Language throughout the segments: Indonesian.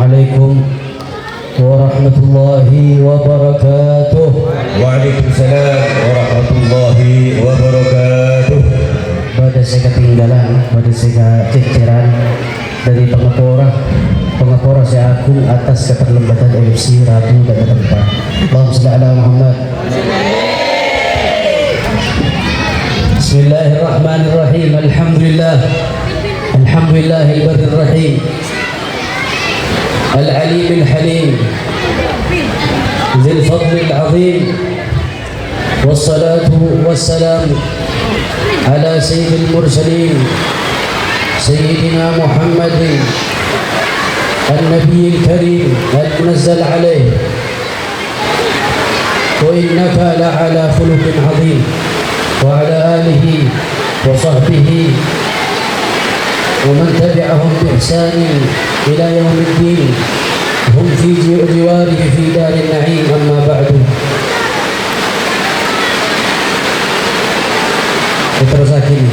عليكم ورحمة الله وبركاته. Waalaikumsalam warahmatullahi wabarakatuh. Pada saya ketinggalan, pada saya ceceran dari pengepora saya agung atas keterlambatan MC Rabu dan tempat. Allahumma shalli ala Muhammad. Bismillahirrahmanirrahim. Alhamdulillahil barrir rahim. Al-alim al-halim. Dzil fadlil azim. Wassalatu wassalamu ala sayyidil mursalin sayyidina Muhammadin النبي الكريم المنزل عليه وإنك لعلى خلق عظيم وعلى آله وصحبه ومن تبعهم بإحسان إلى يوم الدين هم في جواره في دار النعيم. أما بعد terus lagi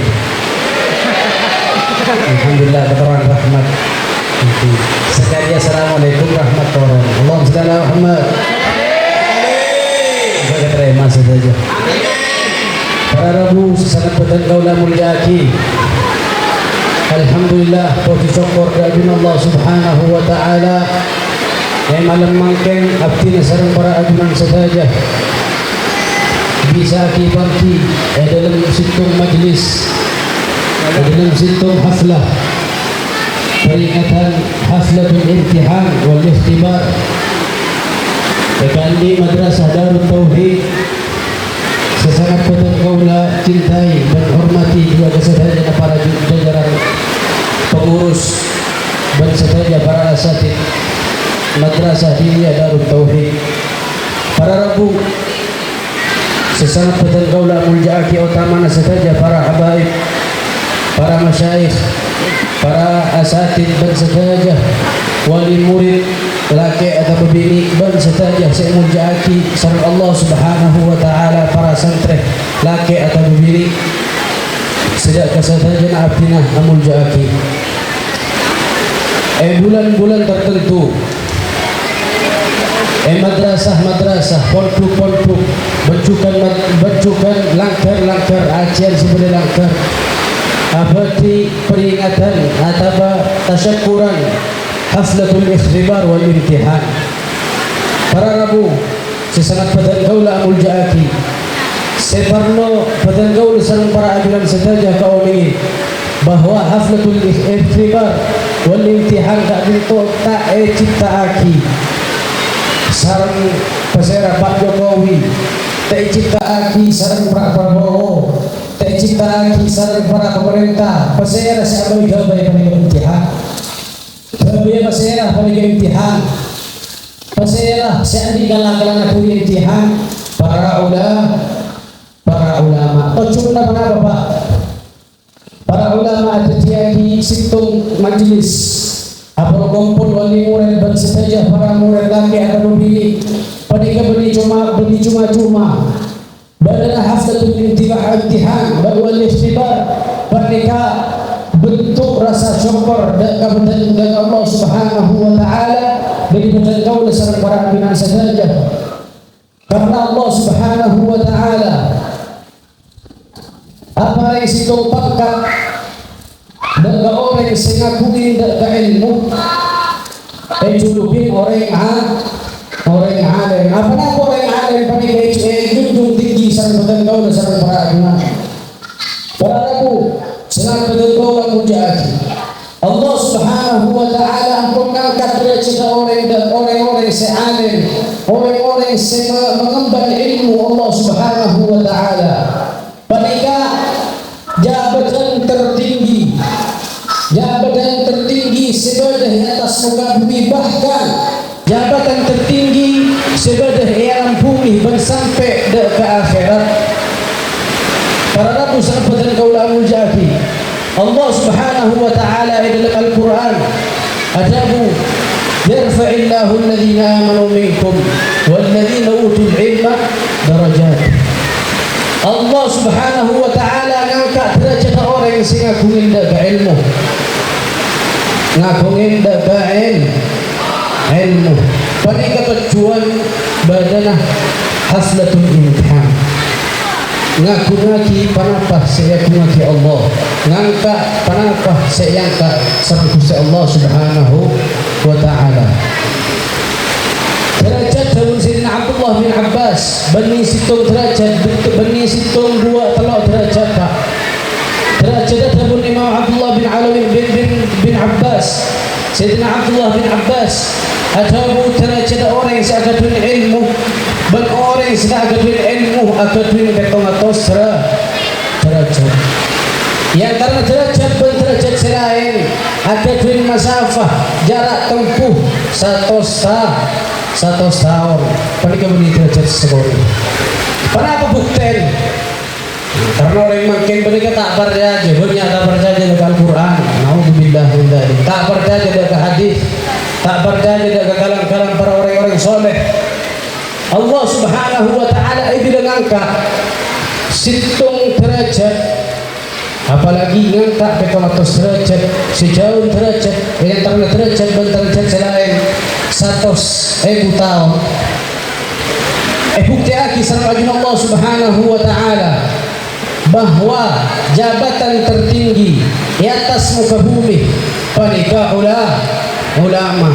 alhamdulillah keterangan rahmat sekali. Assalamualaikum warahmatullahi wabarakatuh. Allahumma shalli ala Muhammad. Kita terima saja. Para Rabu sangat betul kaulah mulyaki. Alhamdulillah puji syukur kepada Allah Subhanahu wa taala yang malam mangkeng abdi sareng para ajunan saja bisa kibaki dalam situng majlis, dalam situng haflah peringatan haflatul imtihan wal ikhtibar di Madrasah Darut Tauhid. Sesangat betul kaulah cintai dan hormati juga kesadaran para jajaran pengurus dan saja para asatid Madrasah Diniyah Darut Tauhid. Para Rabu sesangat betul kaulah muljaki utama saja para habaib, para masyayikh, para asatid dan saja wali murid laki atau bini dan saja saya muljaki sareng Allah Subhanahu wa taala para santri laki atau bini sejak kesadaran abdina muljaki bulan-bulan tertentu madrasah pondok bencukan langkar ajian sebagai langkar abadi peringatan atau tasyakuran haflatul ikhtibar wal imtihan. Para Rabu sesangat badan kaulah muljaki separno badan kaul sareng para ajuran saja kauli bahwa haflatul ikhtibar wal imtihan tak bentuk tak ciptaaki sareng pesera Pak Jokowi, tak ciptaaki sareng Pak Prabowo, tak ciptaaki sareng para pemerintah. Pesera siapa yang gabai pada imtihan? Gabai pesera pada imtihan. Pesera siapa yang galang-galang aku imtihan? Para ulama. Oh cuma apa Pak? Para ulama ada di situng majlis. Apa kumpul wali murid dan saja para murid laki atau bini pada beli cuma badana haflatul imtihan wal ikhtibar pada bentuk rasa syukur dan kebenaran dari Allah Subhanahu wa taala dari betul kaul sareng para pimpinan saja karena Allah Subhanahu wa taala apa yang situ pangkat dan orang yang sengakui dan ilmu julukin orang alim. Apa nama orang alim pada junjung tinggi sareng betul kaul sareng para ajunan. Para Rabu senang betul kaul muljaki. Allah Subhanahu wa taala ampun ngangkat derajat orang-orang sealim, orang-orang yang mengemban ilmu Allah Subhanahu wa taala. Pada jabatan tertinggi sebadah atas muka bumi, bahkan jabatan tertinggi sebadah alam bumi bersampai ke akhirat. Para Rabu sahabat kaulah muljaki Allah Subhanahu wa taala dalam Al-Quran adabu yarfa'illahu alladhina amanu minkum walladhina utul ilma darajat. Allah Subhanahu wa taala ngangkat derajat orang yang ngagungin daga ilmu, ngagungin daga ilmu. ilmu. Panika tujuan badanah haslatul imtihan. Ngaku ngaki panapah saya ngaki Allah. Ngangka panapah saya ngangka sareng Gusti Allah Subhanahu wa taala. Derajat Dawud Sayyidina Abdullah bin Abbas bani situng derajat bani situng dua telok derajat Pak. Derajat Dawud Imam Abdullah bin Alawi bin Abbas Sayyidina Abdullah bin Abbas atabu derajat orang yang seagadun ilmu ban orang yang seagadun ilmu agadun betong atau derajat yang karena derajat ban derajat selain agadun masafah jarak tempuh satu tahun paling kemudian derajat sekolah. Kenapa bukten? Karena orang yang makin mereka tak percaya, banyak tak percaya dengan Al-Quran. Nauzubillah min dzalik. Tak percaya dengan hadis, tak percaya dengan kalam-kalam para orang-orang soleh. Allah Subhanahu wa taala itu ngangkat situng derajat, apalagi ngangkat ke 100 derajat, sejauh derajat yang terlalu derajat dan derajat selain 100.000 tahun. Bukti aki sama Allah Subhanahu wa taala bahwa jabatan tertinggi di atas muka bumi panika ulama.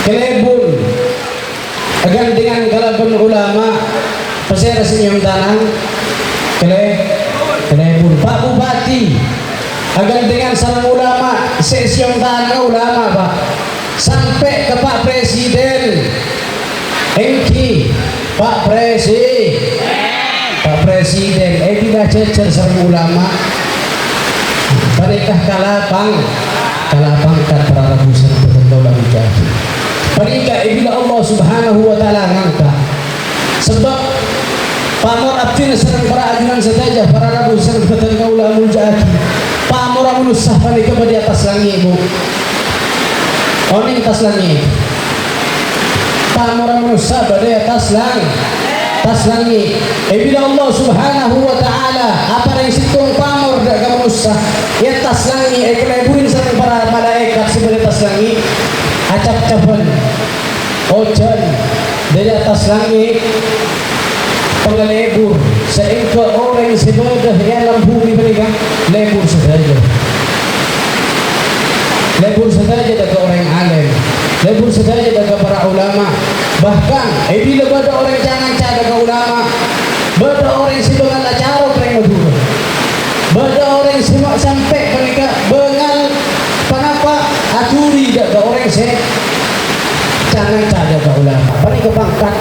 Kelebun dengan kalaban ulama pasir senyum tanang kelebun Pak Bupati dengan sarang ulama senyum tanang ulama Pak sampai ke Pak Presiden engki Pak Presiden tidak cecer sarang ulama mereka kalapang para rabusan bertolak menjadi mereka bila Allah Subhanahu wa taala ngangkat sebab pamor abdina sareng para ajunan saja para rabusan bertolak ulama menjadi pamor amunusah mereka di atas langit Bu oning atas langit pamor amunusah di atas langit bila Allah Subhanahu wa taala apa yang situng pamor dak manusia di atas langit keleburin sareng para malaikat sebagai atas langit acap-capan ojan dari atas langit pengelebur sehingga orang yang sebadah di alam bumi mereka lebur saja dari orang yang alim, lebur saja dari para ulama. Bahkan bila ada orang jangan cara ke ulama, ada orang sebagai acara mereka dulu, ada orang simak sampai mereka bengal kenapa aturi ke orang jangan cara ke ulama. Mereka pangkat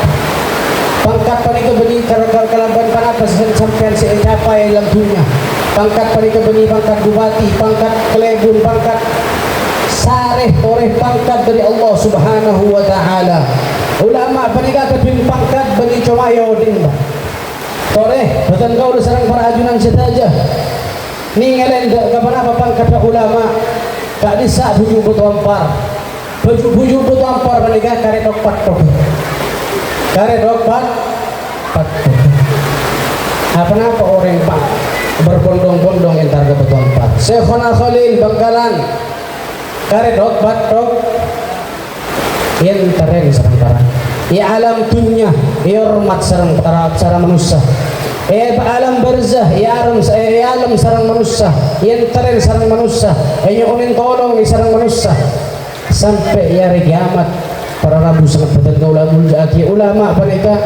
mereka beni kalaban kenapa sampai capai dalam dunia. Pangkat mereka beni pangkat bupati, pangkat kelebun, pangkat sareh toreh pangkat dari Allah Subhanahu wa taala. Ulama mereka kepin pangkat bagi comayo ding toreh betul kau sareng para ajunan saja ningalen kapan apa pangkat ulama tak bisa buju betuampar mereka kare dokpat apa orang pak berbondong-bondong entar ke betuampar Syekhona Khalil Bangkalan kare dokpat yang tereng sareng para ya alam dunia ya hormat sareng para manusia alam barzah ya alam sareng manusia yang tereng sareng manusia unin tolong sareng manusia sampai ya kiamat para rabu sangat betul ulama mereka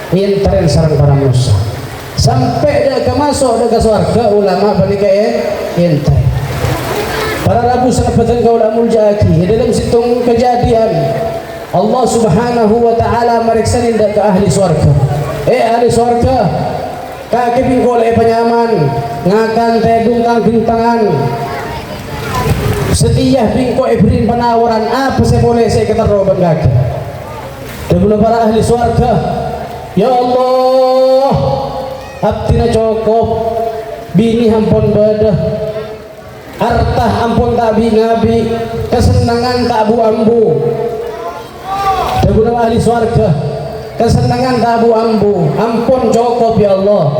yang tereng sareng para manusia sampai dah masuk ke surga ulama mereka yang tereng para rabu sangat betul ulama dalam situng kejadian Allah Subhanahu wa taala meriksa nindak ke ahli surga. Ahli surga kaki bingkol penyaman ngakan tedung kang bintangan setia bingko ibrin penawaran apa saya boleh saya keteroban kaki dulu para ahli surga ya Allah abdina cukup bini hampun badah harta ampun tak bingabi kesenangan tak bu-ambu ahli surga kesenangan tabu ambu ampun cukup ya Allah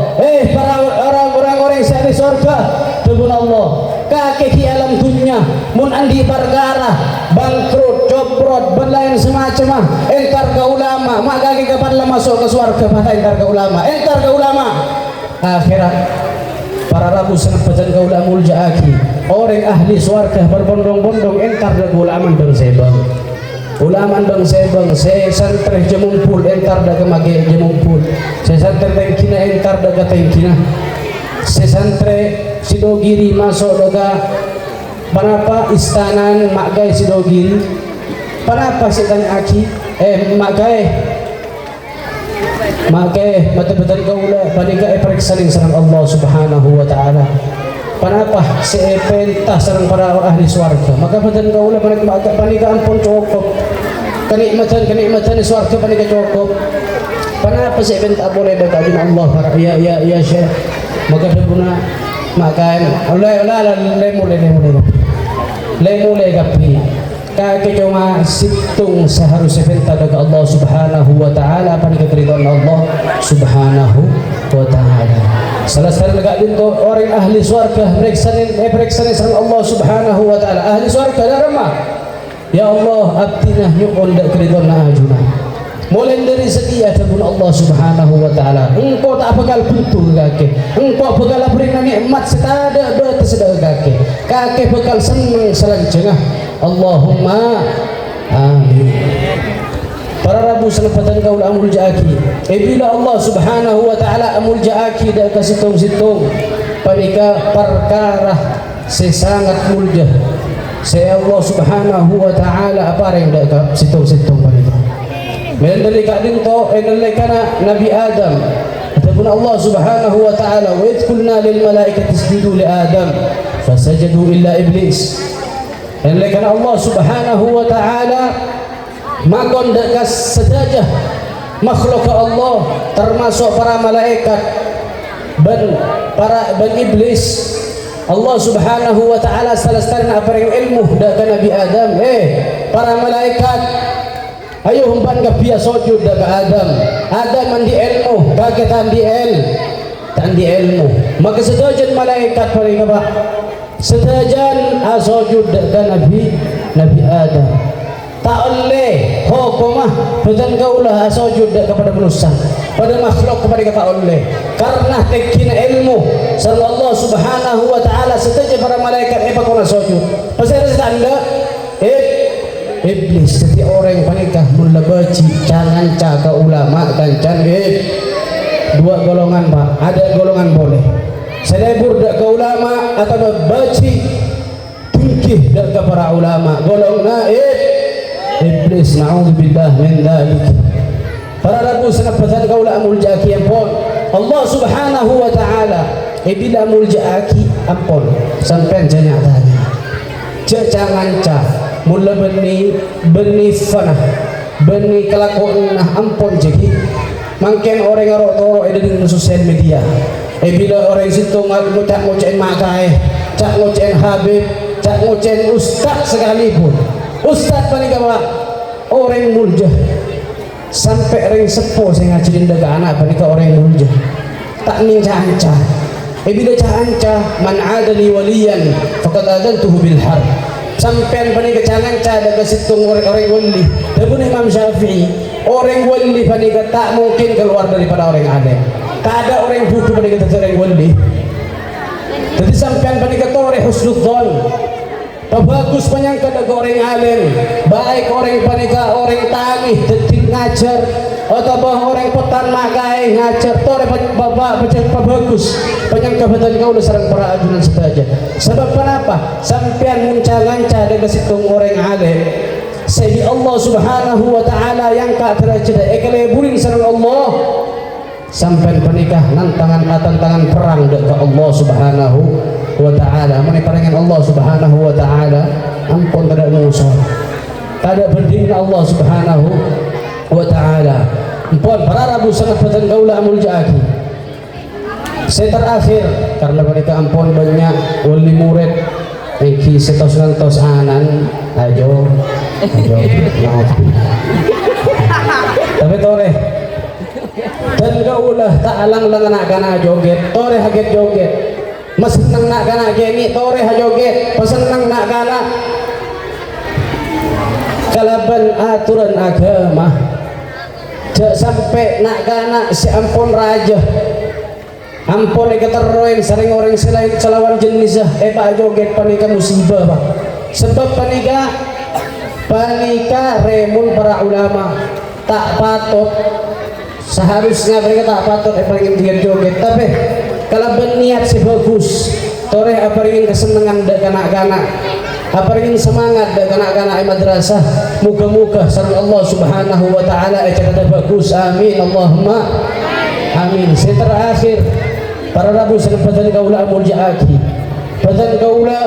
para orang-orang yang ahli surga tubun Allah kaki di alam dunia mun andi perkara bangkrut brod berlain semacam entar ke ulama mak kaki kapan lah masuk ke surga mata entar ke ulama akhirat para rabu sangat pejan ke ulama uljaaki orang ahli surga berbondong-bondong entar ke ulama dan sebang ulama dan sebang saya santre jemumpul entar dah ke mage jemumpul saya santre tengkina entar dah ke tengkina saya santre sidogiri masuk daga panapa istanan magai sidogiri panapa tanya aki magai mata-mata kaula panika periksaning sareng Allah Subhanahu wa taala panapa pentah sareng para ahli swarga maka badan kaula panika ampun cukup kenikmatan swarga panika cukup panapa pentah boleh daga Allah ya syekh maka guna maka mulai gapi kaki cuma situng seharusnya minta daga Allah Subhanahu wa taala apa dikeridhaan Allah Subhanahu wa taala salah satu lega itu orang ahli surga periksa sareng Allah Subhanahu wa taala ahli surga darama ya Allah abdina nyuwun dak keridhaan ajuna mulai dari setia dengan Allah Subhanahu wa taala engkau tak bakal putus kaki engkau bakal beri nikmat setada batas kaki kaki bakal senang selanjutnya Allahumma amin para rabu selepatan kau amul jaaki bila Allah Subhanahu wa taala amul jaaki dak kasitung-situng panika perkara sesangat mulja saya Allah Subhanahu wa taala apa yang dak situng-situng panika Mendelai kadin to endelai kana Nabi Adam ataupun Allah Subhanahu wa taala wa idkulna lil malaikati isjudu li Adam fasajadu illa iblis endelai kana Allah Subhanahu wa taala makon dekas sedajah makhluk Allah termasuk para malaikat ban iblis Allah Subhanahu wa taala salastana apa ilmu dak Nabi Adam para malaikat ayo humpan ka biya sujud daga Adam mandi ilmu kake tandi ilmu maka sedajan malaikat paling apa sedajan sujud daga Nabi Adam tak oleh hukumah betul kaulah sujud kepada manusia pada makhluk kepada tak oleh karena tekin ilmu sareng Allah Subhanahu wa taala sedajan para malaikat pakona sujud pasal tanda iblis setiap orang panikah mula baci jangan caga ulama dan dua golongan pak ada golongan boleh selebur dak ke ulama atau baci tungkih dak ke para ulama golongan iblis na'udzubillah min dzalik para rabu sangat pesan kaula muljaki ampun Allah Subhanahu wa taala bila muljaki ampun sampai tanya jangan mula benih fanah benih kelakuan ampun jadi makin orang ngarok toro ada di sosial media bila orang situ ngucap-ngucain makai cak ngucain Habib cak ngucain ustaz sekalipun ustaz paling apa orang muljah sampai orang sepuh saya ngajarin daga anak paling orang muljah tak ninca-anca bila ca-anca man adali waliyan faqad adantuhu bil harb sampean panik kecangan cada kesitung orang wali dan Imam Syafi'i orang wali panik tak mungkin keluar daripada orang alim tak ada orang butuh panik orang wali jadi sampean panik orang husnudzon bagus penyangka daga orang alim baik orang panik orang tangih detik ngajar atau orang potan makai ngajar tore bapak bagus penyangka betul kau sareng para ajunan saja sebab kenapa sampean mencanganca dengan situng orang alim sebi Allah Subhanahu wa taala yang ka derajat ekeleburin sareng Allah sampean pernikah nantangan tantangan perang ke Allah Subhanahu wa taala meniparengan Allah Subhanahu wa taala ampun tidak musuh tidak berdiri Allah Subhanahu wa taala ampun para rabu sangat pesan kaula amul jaaki saya terakhir karena mereka ampun banyak wali murid iki setos ngantos anan ayo maaf tapi tore dan kaulah tak alang-alang anak kana joget tore haget joget mas senang nak kana geni tore ha joget pas senang nak kana kalaban aturan agama jak sampai nak kanak si ampun raja ampun keteroin sering orang selain celawan jenis pak joget panika musibah pak sebab panika remun para ulama tak patut seharusnya mereka tak patut paling dia joget tapi kalau berniat si bagus tore apa ingin kesenangan dak kanak-kanak apa ingin semangat dak kanak-kanak madrasah muka-muka sareng Allah Subhanahu wa taala acara bagus amin Allahumma amin. Terakhir para rabu senempadan kaula muljaaki badan kaula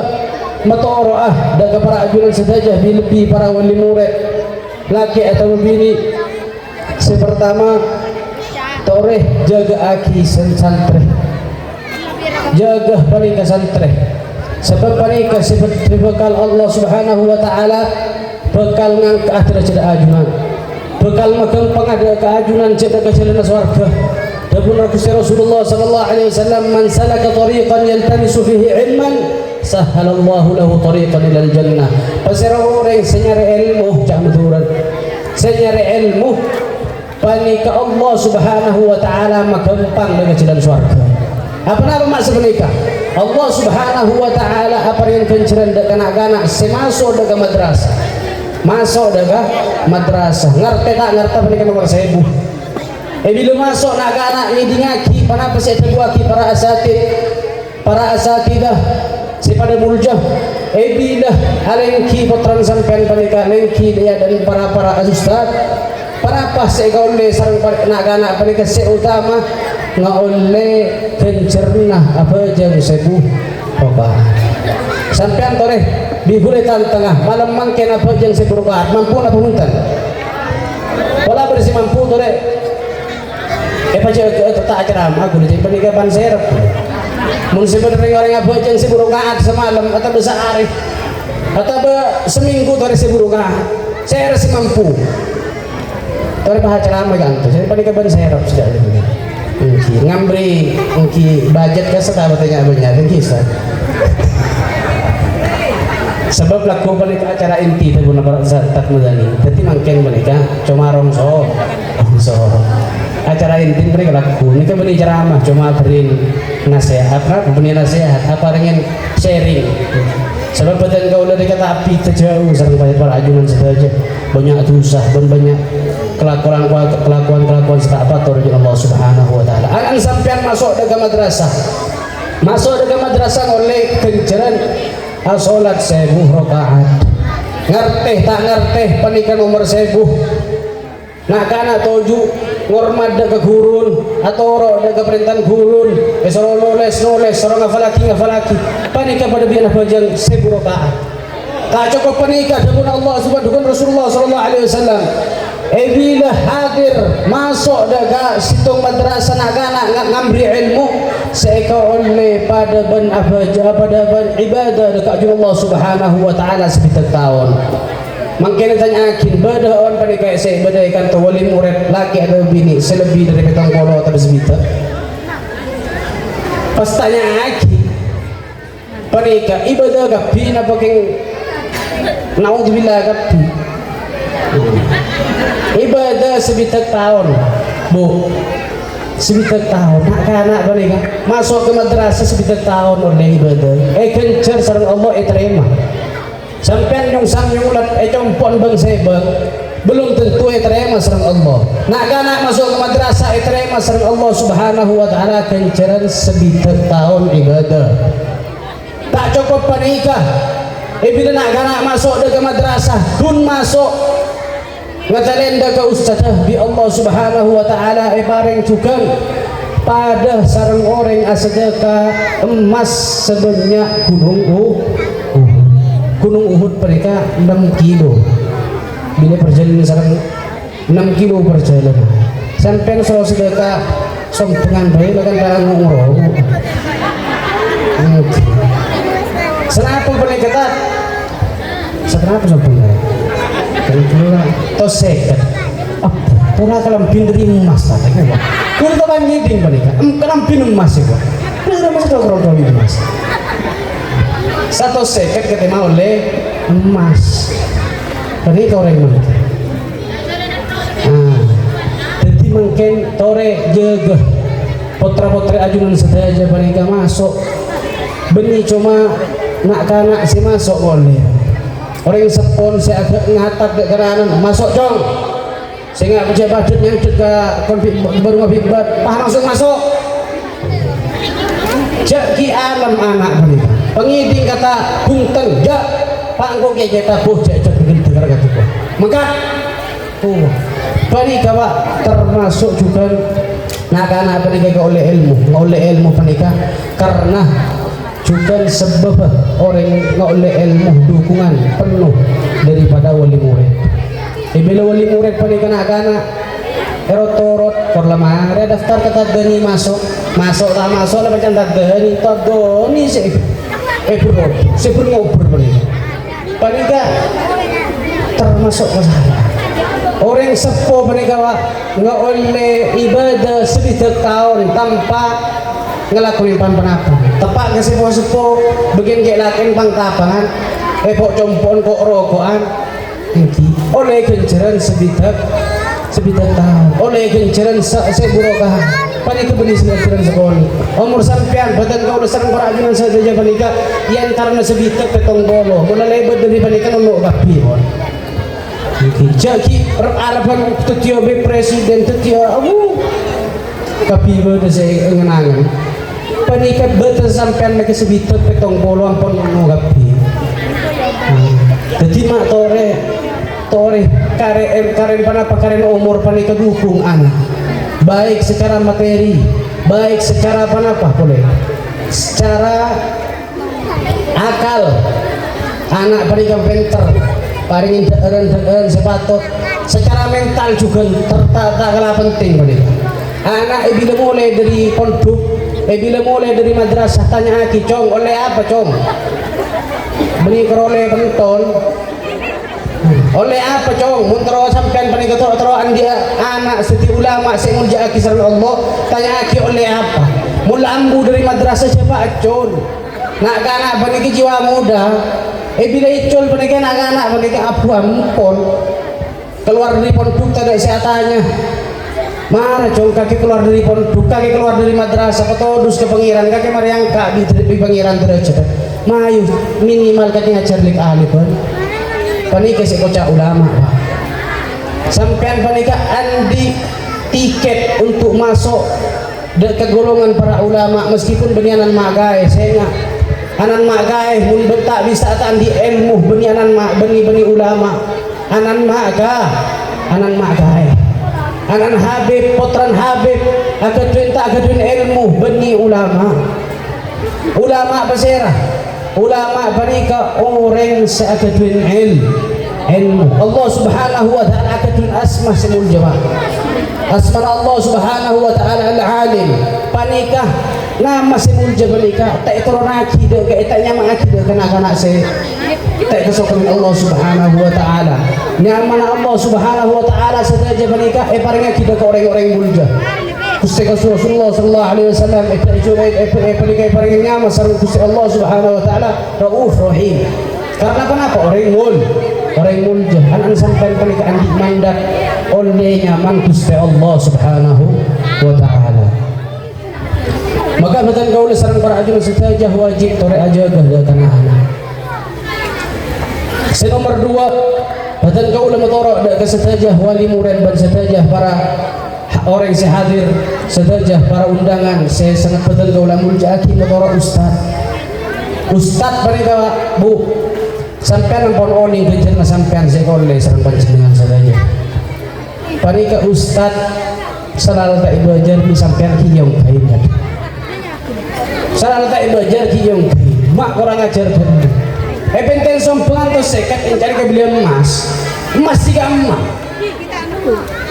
matoroah dak para ajunan sedajah lebih para wali murid laki atau bini pertama toreh jaga aki santri jaga panika santri sebab panika seperti bekal Allah Subhanahu wa taala bekal ngangkat akhirah cedak ajunan bekal magampang ada keajunan cedak kejalan swarga dabun Rasulullah sallallahu alaihi wasallam man salaka tariqan yaltamisu fihi ilman sahhalallahu lahu tariqan ilal jannah pasira orang senyari ilmu cak maturan senyari ilmu panika Allah Subhanahu wa taala magampang dengan jalan surga. Apa nama maksud menikah? Allah Subhanahu wa taala apa yang penceran dak kanak-kanak semasuk dak madrasah. Masuk dak madrasah. Ngerti tak ngerti menikah nomor 1000. Bila masuk nak kanak ni dingaki panapa saya teguaki para asatidah si pada muljah bila alengki potran sampean panika lengki dia dan para ustaz para pas oleh sarang anak-anak panika utama ngaoleh kencernah apa jang sebu rokaat sampean tore dibuletan tengah malam mangken apa jang sebu rokaat mampu apa muntan wala bersih mampu tore paca tak ceramah aku di panika ban serep mun sebenarnya orang apa jang sebu rokaat semalam atau besar atau seminggu tore sebu rokaat saya rasa mampu tore bahas ceramah kan tuh saya panika ban serep sejak ini ngambri budget ke setahun tanya banyak kisah sebab laku balik acara inti itu guna para tak medani jadi mungkin mereka cuma rongso acara inti mereka laku ini kan beri ceramah cuma beri nasihat apa ingin sharing sebab badan kau dari kata api terjauh sering banyak para ajunan saja banyak dosa dan banyak kelakuan serta apa turun Allah Subhanahu wa taala. Akan sampean masuk dalam madrasah oleh kenceran salat 1000 rakaat. Ngerteh tak ngerteh panika nomor 1000. Nak kana tuju ngormat daga gurun atau ro daga perintan gurun esoro noles sorong ngafalaki panika pada biana panjang 1000 rakaat. Tak cukup panika dengan Allah Subhanahu Rasulullah sallallahu alaihi wasallam. Bila hadir masuk daga situng madrasah nak ngambri ilmu seeka oleh pada ban ibadah dekat Allah Subhanahu wa taala sekitar tahun. Mungkin tanya akin beda on panika saya beda ikan wali murid laki atau bini selebih dari petang kolo atau sebita. Pas tanya akin panika ibadah gapi na paking naudzubillah gapi. Ibadah sebitak tahun bu sebitak tahun anak-anak panika masuk ke madrasah sebitak tahun oleh ibadah kencer sareng Allah terima sampean yung ulat compon bang sebang belum tentu terima sareng Allah anak-anak masuk ke madrasah terima sareng Allah Subhanahu wa taala kenceran sebitak tahun ibadah tak cukup panikah bila anak-anak masuk ke madrasah kun masuk ngatalenda ke ustazah bi Allah Subhanahu wa taala bareng juga pada sarang orang asedeka emas sebanyak gunung Uhud mereka 6 kilo bila perjalanan sarang 6 kilo perjalanan sampai selalu sedekah sompengan bayi bahkan barang ngomong senapa peningkatan seberapa sompengan tos seket pura kalam pindri emas katanya kun to kan ngiding panika kalam pin emas itu pura mas to kro emas satu seket kita mau oleh emas Kali orang mana? Jadi mungkin tore jaga potra-potra ajunan saja mereka masuk. Beni cuma nak kanak si masuk boleh. Orang sepon saya agak ngatak ke kanan masuk cong. Sehingga pejabat yang juga baru ngabibat pah langsung masuk. Jaki alam anak mereka. Pengiding kata punten jak pangko ke tabuh jak begitu kata kata. Maka bari kawa termasuk juga nak-anak mereka oleh ilmu mereka karena juga sebab orang oleh ilmu dukungan penuh daripada wali murid. Bila wali murid mereka nak-anak erotorot korlama ada daftar kata deni masuk tak masuk lah macam tak deni tak doni sih ngobrol mereka termasuk masalah. Orang sepo mereka nggak oleh ibadah sebidak tahun tanpa ngelakuin apa. Tepat ke sepo begin kayak lakuin pangkapangan, kok compon kok rokokan, oleh kenceran sebidak tahun, oleh kenceran seburokahan. Panik beli kenceran sekolah. Umur sampean badan kau serang perajunan saja panika yang karena sebidak petong bolo, mulai lebat dari panika nolak kapi. Jadi harapan tetiak be presiden tetiak tapi pada saya ngenangan panikat betul sampai mereka sebitot petong bolo ampun ngapi. Jadi mak tore karen panapa karen umur panikat dukung anak baik secara materi baik secara panapa boleh secara akal anak panikat pinter paringin deren sepatut secara mental juga tertata kalah penting mereka. Anak bila mulai dari pondok, bila mulai dari madrasah tanya aki cong oleh apa cong? Beli keroleh pentol. Oleh apa cong? Muntro sampean panik toro-toroan dia anak seti ulama sing mulja aki sareng Allah tanya aki oleh apa? Mula ambu dari madrasah siapa acon? Nak anak panik jiwa muda. Bila icul pernikahan anak-anak pernikahan abu ampun keluar dari pondok tak ada isehatannya mana cong kaki keluar dari pondok kaki keluar dari madrasah petodus ke pengiran kaki mariangka di pengiran derajat mayu minimal kaki ngajar lik alif panika si kocak ulama pak sampean panika andi tiket untuk masuk ke golongan para ulama meskipun benianan magai saya anan mak gaeh mun bentak bisa tan di ilmu beni anan mak beni ulama anan mak gaeh anan habib potran habib akaduin ilmu beni ulama basirah ulama barika orang seakaduin ilmu Allah subhanahu wa ta'ala akaduin asma semul jawab asma Allah subhanahu wa ta'ala al-alim panikah nama semul jabalika tak itoronaki deh kayak tak nyaman aki deh kena saya tak kesokan Allah subhanahu wa ta'ala nyaman Allah subhanahu wa ta'ala saja jabalika paling aki deh ke orang-orang bulja Gusti Rasulullah sallallahu alaihi wasallam paling nyaman sarung Gusti Allah subhanahu wa ta'ala Rauf Rahim karena kenapa orang mulja anak sampai paling andi mandat oleh nyaman Gusti Allah subhanahu wa ta'ala. Maka betul kau sarang para ajunan setajah wajib tore aja gak anak. Nomor 2 betul kau lama torok dak setajah wali murid dan setajah para orang sehadir setajah para undangan saya sangat betul kau lamul jaki motor ustad mereka bu sampean pon oni bejen sampean sekolah sarang panjenengan setajah. Parika ustad selalu tak belajar di sampean kiyong kain. Salah tak belajar kiyong mak kurang ajar bener penting sombong atau sekat mencari kebelian emas tiga emas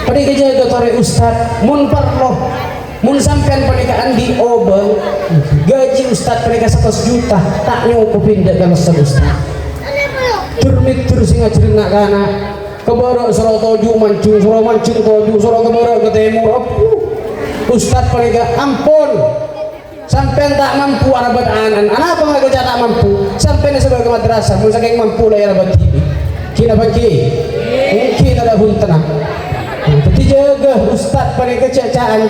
pada kejaga tore ustad mun parloh mun sampean pernikahan di obeng gaji ustad pernikahan 100 juta tak nyukupin dagang ustad turmit terus ngajarin nak kana kebarok surau toju mancung toju surau kebarok ke timur ustad pernikahan ampun sampai tak mampu arabat anak apa nggak kerja tak mampu sampai sebagai madrasah mun saking mampu lah arabat TV Kina bagi mungkin ada pun tenang. Tapi jaga ustaz panika cacaan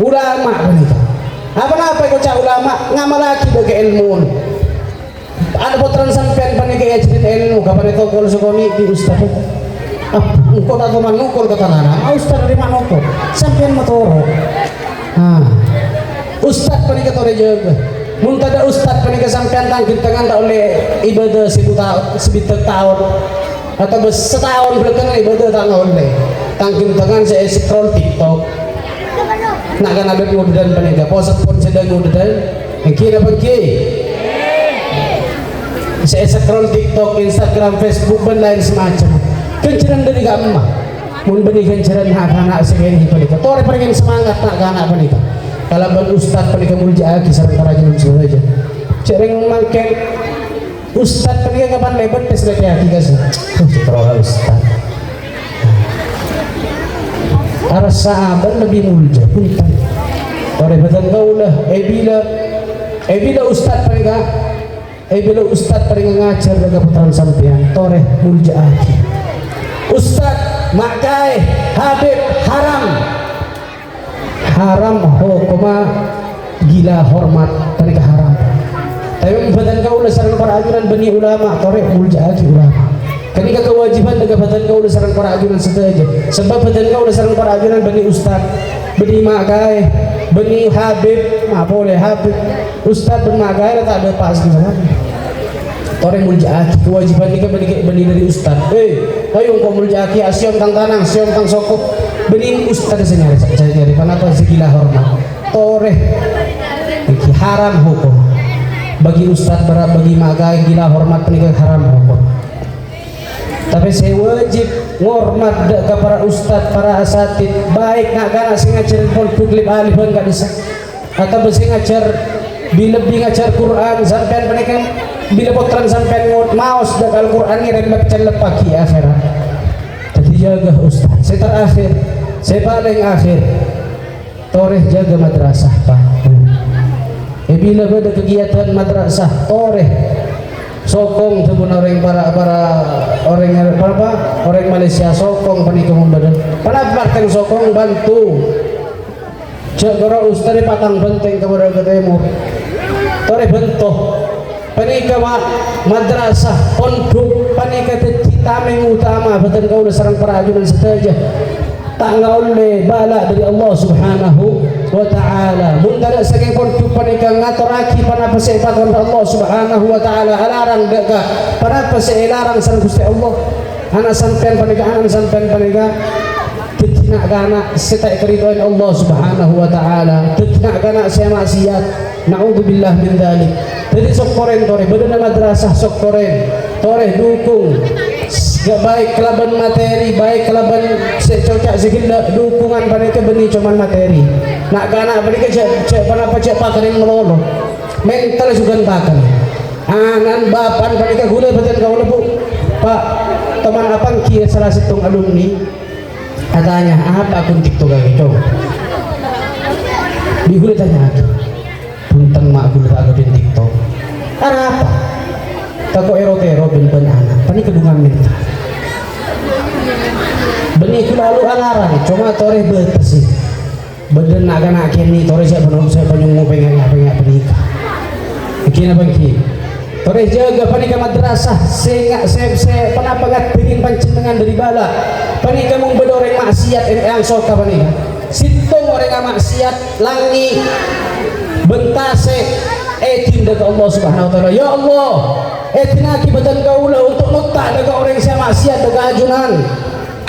ulama panika. Apa kau cak ulama ngamalaki bagi ilmu. Ada potran sampean panika ya cerita ilmu kapan itu kalau sekolah di ustaz. Engkau tak teman ngukul kata nana. Ustaz dari mana ngukul? Sampean matoro. Ustaz panika tore jaga. Muntada ustaz panika sampean tangkit tangan tak oleh ibadah 1 tahun atau setahun belakangan ibadah tak oleh tangkit tangan saya scroll TikTok. Nak kan ada ngudedan panika. Poset pun sedang ngudedan. Kira pergi. Saya scroll TikTok, Instagram, Facebook dan lain semacam. Kenceran dari gamma. Mun beri kenceran anak-anak segini panika. Tore pengen semangat nak anak panika. Kalau ban ustaz panika mulja aki sareng karajun saja. Cereng mangken ustaz panika kapan lebat tes lagi aki guys. Terus ustaz. Aras sahabat lebih mulja punten. Tore badan kaulah bila ustaz panika bila ustaz panika ngajar jaga putaran sampean. Tore mulja aki. Ustaz makai Habib haram hukuma gila hormat panika haram. Tapi badan kau sareng para ajunan bani ulama tore mulja aki ulama. Ketika kewajiban dengan badan kau sareng para ajunan saja. Sebab badan kau sareng para ajunan bani ustaz, bani makai, bani Habib, boleh Habib. Ustaz ben makai tak ada pas gimana. Tore mulja aki kewajiban ni bani dari ustaz. Ayo kau mulja aki asyom tang tanang, asyom tang sokok. Bani ustaz saya nyari kenapa segila hormat. Tore haram hukum. Bagi ustaz bagi magai gila hormat penikah haram hukum. Tapi saya wajib ngormat ke para ustaz, para asatid. Baik nak kana sing ngajar pun publik alifan gak bisa. Atau sing ngajar bila ngajar Quran sampean penikah bila potran sampean maos dak Al-Qur'an ngirim baca lepaki akhirat. Jadi jaga ustaz. Saya terakhir, saya paling akhir. Toreh jaga madrasah Pak. Bila ada kegiatan madrasah toreh sokong sebun orang para orang Malaysia sokong panika membadan. Panapatkan sokong bantu. Jaga ustaz patang benteng kepada ke timur. Toreh bentoh. Panika madrasah pondok panika cita utama badan kau sareng para ajunan saja. Tak oleh bala dari Allah Subhanahu wa taala. Mun kada saking pondok panika ngaturaki panapa sepakan Allah Subhanahu wa taala alarang deka panapa selarang sareng Gusti Allah. Anak sampean panika tidak kana setak keridhaan Allah Subhanahu wa taala. Tidak kana saya maksiat. Naudzubillah min dzalik. Jadi sok koren tore badan madrasah sok koren tore dukung gak baik kelaban materi baik kelaban secocak segala dukungan mereka benih cuman materi nak kana mereka cek panapa cek pakarin melolo mental juga takan anan bapan mereka gula badan kau lebu Pak teman apang kia salah satu alumni katanya apa akun TikTok gitu dihule tanya punten mak gula akun TikTok karena apa? Tako erotero ben anak, pani kedungan mental. Beni ku lalu alarang, cuma tore betes sih. Beden nak kini tore saya penyunggu pengen menikah. Kina bangki. Tore jaga panika madrasah, saya panapa gat bikin pancenengan dari bala. Panika mung bedoreng maksiat yang soka panika. Sitong orang maksiat langi bentase tindak Allah Subhanahu wa taala. Ya Allah, tinakibatan kaulah untuk nutak dekat orang yang maksiat dekat ajunan.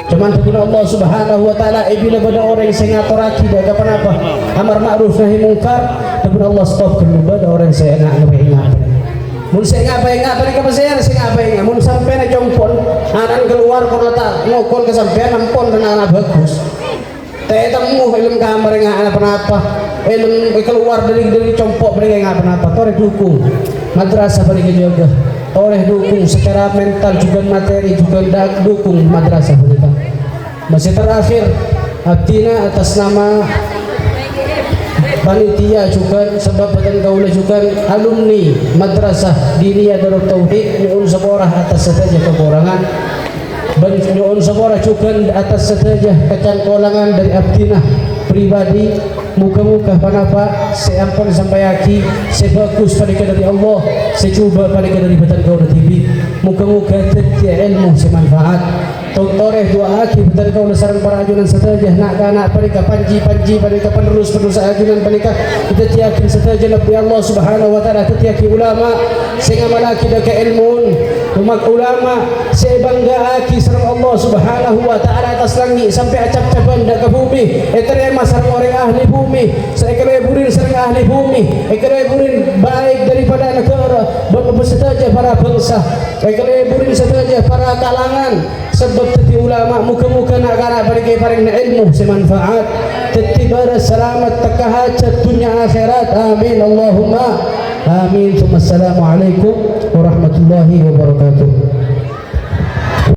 Cuman dengan Allah Subhanahu wa taala bila pada orang yang ngaturaki dekat apa? Amar ma'ruf nahi munkar, dengan Allah stop pada orang saya ingat. Mun saya ngapa mereka pasal saya ngapa mun sampai na jompon anak keluar kono tak ngokol kesampean nampon dan anak bagus. Tetamu film kamar yang apa ilmu keluar dari compok mereka apa tore dukung madrasah mereka juga tore dukung secara mental juga materi juga dukung madrasah mereka. Masih terakhir abdina atas nama panitia juga sebab batan kaula juga alumni madrasah diniyah Darut Tauhid nyuun saborah atas saja kekurangan nyuun saborah juga atas saja kecangkolangan dari abdinah pribadi. Muka-muka panapa seampun sampai aki sebagus pada dari Allah secuba pada dari batan kaula TV. Muka-muka tetia ilmu semanfaat Tore dua aki betul kau sarang para ajunan saja nak anak mereka panji mereka penerus ajunan mereka kita yakin saja Nabi Allah Subhanahu wa taala kita yakin ulama sehingga malaki dak ilmun umat ulama sebangga aki sareng Allah Subhanahu wa taala atas langit sampai acap-capan dak ke bumi eterema sareng orang ahli bumi sekere burin sareng ahli bumi ekere burin baik daripada negara beserta para bangsa ekere burin saja para kalangan sebab teti ulama muka-muka nak kana bagi paring ilmu semanfaat teti bara selamat takahajat dunia akhirat amin Allahumma amin. Assalamualaikum warahmatullahi wabarakatuh.